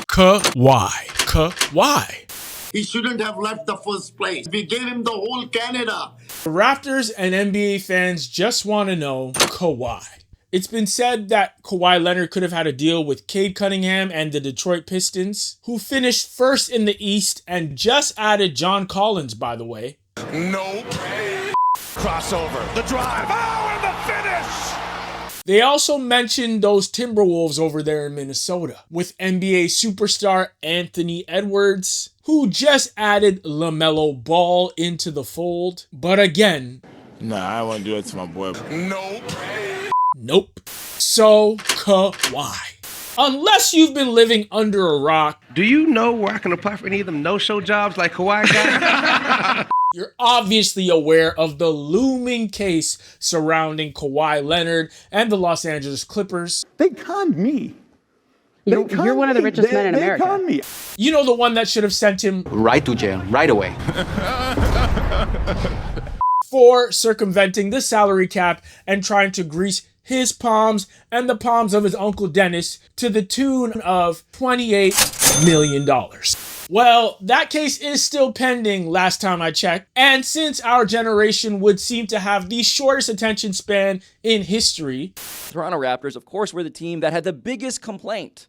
Kawhi. He shouldn't have left the first place. We gave him the whole Canada. Raptors and NBA fans just want to know Kawhi. It's been said that Kawhi Leonard could have had a deal with Cade Cunningham and the Detroit Pistons, who finished first in the East and just added John Collins, by the way. Nope. Crossover. The drive. Oh, and the finish! They also mentioned those Timberwolves over there in Minnesota with NBA superstar Anthony Edwards, who just added LaMelo Ball into the fold. But again, Nah, I won't do it to my boy. Nope. So, Kawhi. Unless you've been living under a rock, Do you know where I can apply for any of them no-show jobs like Kawhi got? you're obviously aware of the looming case surrounding Kawhi Leonard and the Los Angeles Clippers. They conned me. You're one of the richest men in America. They conned me. You know, the one that should have sent him Right to jail, right away. for circumventing the salary cap and trying to grease his palms and the palms of his uncle Dennis to the tune of $28 million. Well, that case is still pending last time I checked, and since our generation would seem to have the shortest attention span in history, Toronto Raptors, of course, were the team that had the biggest complaint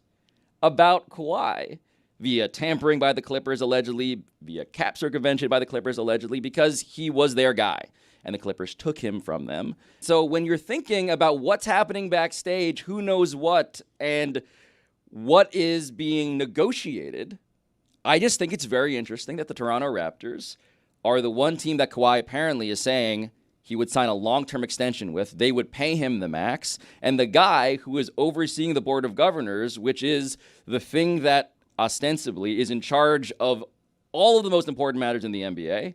about Kawhi via tampering by the Clippers, allegedly, via cap circumvention by the Clippers, allegedly, because he was their guy, and the Clippers took him from them. So when you're thinking about what's happening backstage, who knows what, and what is being negotiated, I just think it's very interesting that the Toronto Raptors are the one team that Kawhi apparently is saying he would sign a long-term extension with. They would pay him the max. And the guy who is overseeing the Board of Governors, which is the thing that ostensibly is in charge of all of the most important matters in the NBA,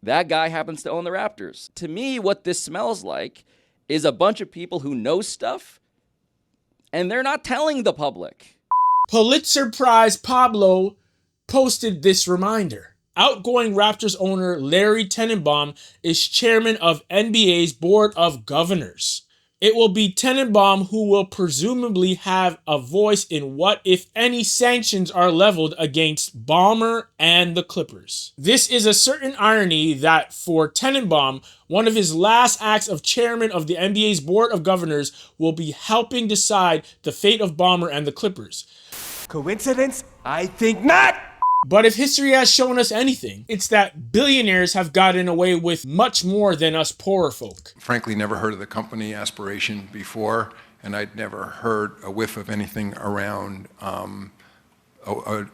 that guy happens to own the Raptors. To me, what this smells like is a bunch of people who know stuff, and they're not telling the public. Pulitzer Prize Pablo posted this reminder. Outgoing Raptors owner Larry Tenenbaum is chairman of NBA's Board of Governors. It will be Tenenbaum who will presumably have a voice in what, if any, sanctions are leveled against Ballmer and the Clippers. This is a certain irony that for Tenenbaum, one of his last acts of chairman of the NBA's Board of Governors will be helping decide the fate of Ballmer and the Clippers. Coincidence? I think not. But if history has shown us anything, it's that billionaires have gotten away with much more than us poorer folk. Frankly, never heard of the company Aspiration before, and I'd never heard a whiff of anything around an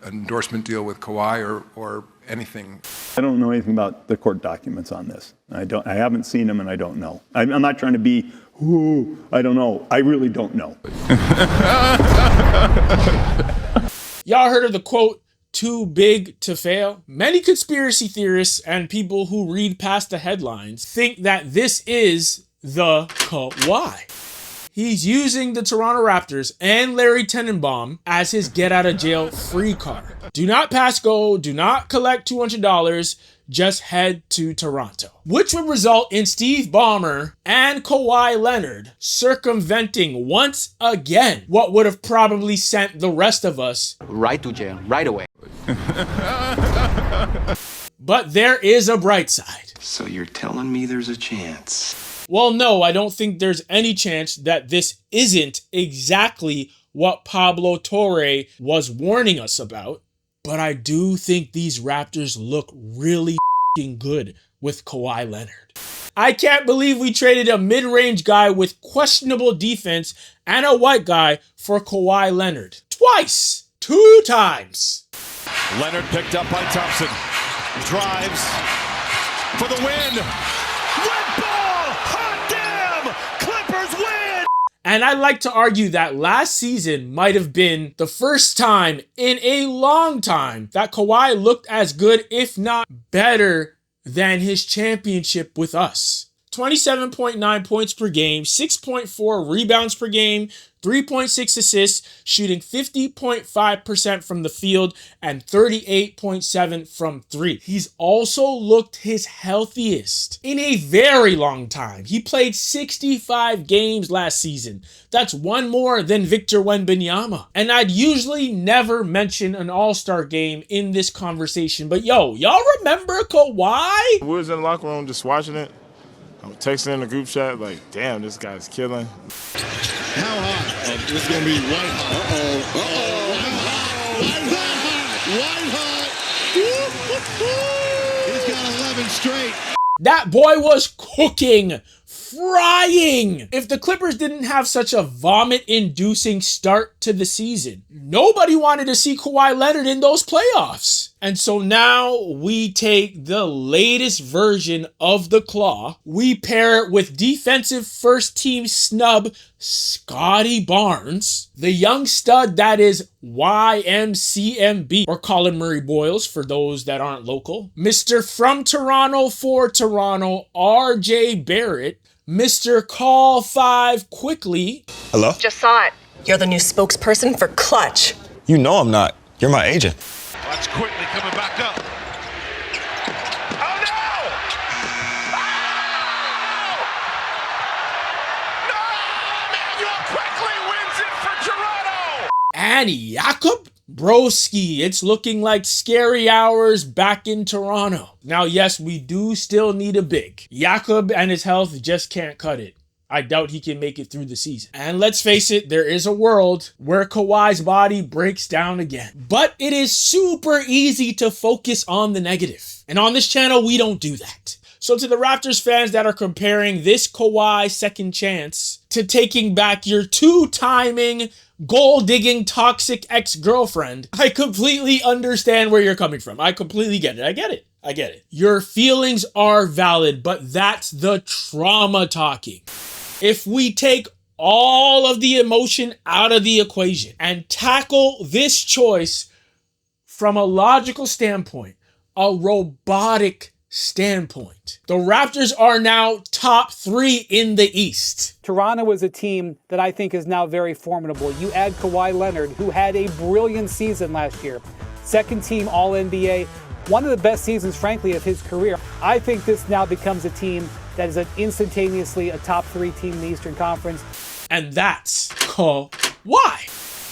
endorsement deal with Kawhi or anything. I don't know anything about the court documents on this. I haven't seen them, and I don't know. I'm not trying to be, I don't know. I really don't know. Y'all heard of the quote, "too big to fail"? Many conspiracy theorists and people who read past the headlines think that this is the Kawhi. He's using the Toronto Raptors and Larry Tenenbaum as his get-out-of-jail-free card. Do not pass go, do not collect $200, just head to Toronto. Which would result in Steve Ballmer and Kawhi Leonard circumventing once again what would have probably sent the rest of us Right to jail, right away. But there is a bright side. So you're telling me there's a chance? Well, no, I don't think there's any chance that this isn't exactly what Pablo Torre was warning us about. But I do think these Raptors look really good with Kawhi Leonard. I can't believe we traded a mid-range guy with questionable defense and a white guy for Kawhi Leonard. Twice! 2 times! Leonard picked up by Thompson. Drives for the win. Red ball! Hot damn! Clippers win! And I'd like to argue that last season might have been the first time in a long time that Kawhi looked as good, if not better, than his championship with us. 27.9 points per game, 6.4 rebounds per game, 3.6 assists, shooting 50.5% from the field and 38.7% from three. He's also looked his healthiest in a very long time. He played 65 games last season. That's one more than Victor Wembanyama. And I'd usually never mention an All-Star game in this conversation, but yo, y'all remember Kawhi? We was in the locker room just watching it. I'm texting in the group chat like, damn, this guy's killing. How hot? Oh, this is going to be white hot. White hot. He's got 11 straight. That boy was cooking, frying. If the Clippers didn't have such a vomit-inducing start to the season, nobody wanted to see Kawhi Leonard in those playoffs. And so now we take the latest version of the Claw, we pair it with defensive first-team snub Scotty Barnes, the young stud that is YMCMB, or Colin Murray Boyles for those that aren't local, Mr. From Toronto for Toronto, RJ Barrett, Mr. Call 5 Quickly. Hello? Just saw it. You're the new spokesperson for Clutch. You know I'm not. You're my agent. That's Quickly coming back up. Oh, no! Oh! No! Emmanuel Quickly wins it for Toronto! And Jakob Broski, it's looking like scary hours back in Toronto. Now, yes, we do still need a big. Jakob and his health just can't cut it. I doubt he can make it through the season. And let's face it, there is a world where Kawhi's body breaks down again. But it is super easy to focus on the negative. And on this channel, we don't do that. So to the Raptors fans that are comparing this Kawhi second chance to taking back your two-timing, goal-digging, toxic ex-girlfriend, I completely understand where you're coming from. I completely get it. I get it. Your feelings are valid, but that's the trauma talking. If we take all of the emotion out of the equation and tackle this choice from a logical standpoint, a robotic standpoint, the Raptors are now top 3 in the East. Toronto is a team that I think is now very formidable. You add Kawhi Leonard, who had a brilliant season last year, second team All-NBA, one of the best seasons, frankly, of his career. I think this now becomes a team that is instantaneously a top 3 team in the Eastern Conference. And that's Kawhi.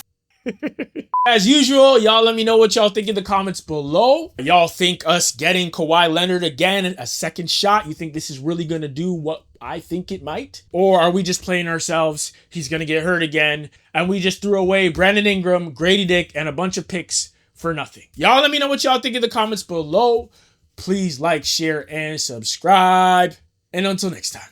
As usual, y'all let me know what y'all think in the comments below. Y'all think us getting Kawhi Leonard again, a second shot, you think this is really going to do what I think it might? Or are we just playing ourselves? He's going to get hurt again, and we just threw away Brandon Ingram, Grady Dick, and a bunch of picks for nothing. Y'all let me know what y'all think in the comments below. Please like, share, and subscribe. And until next time.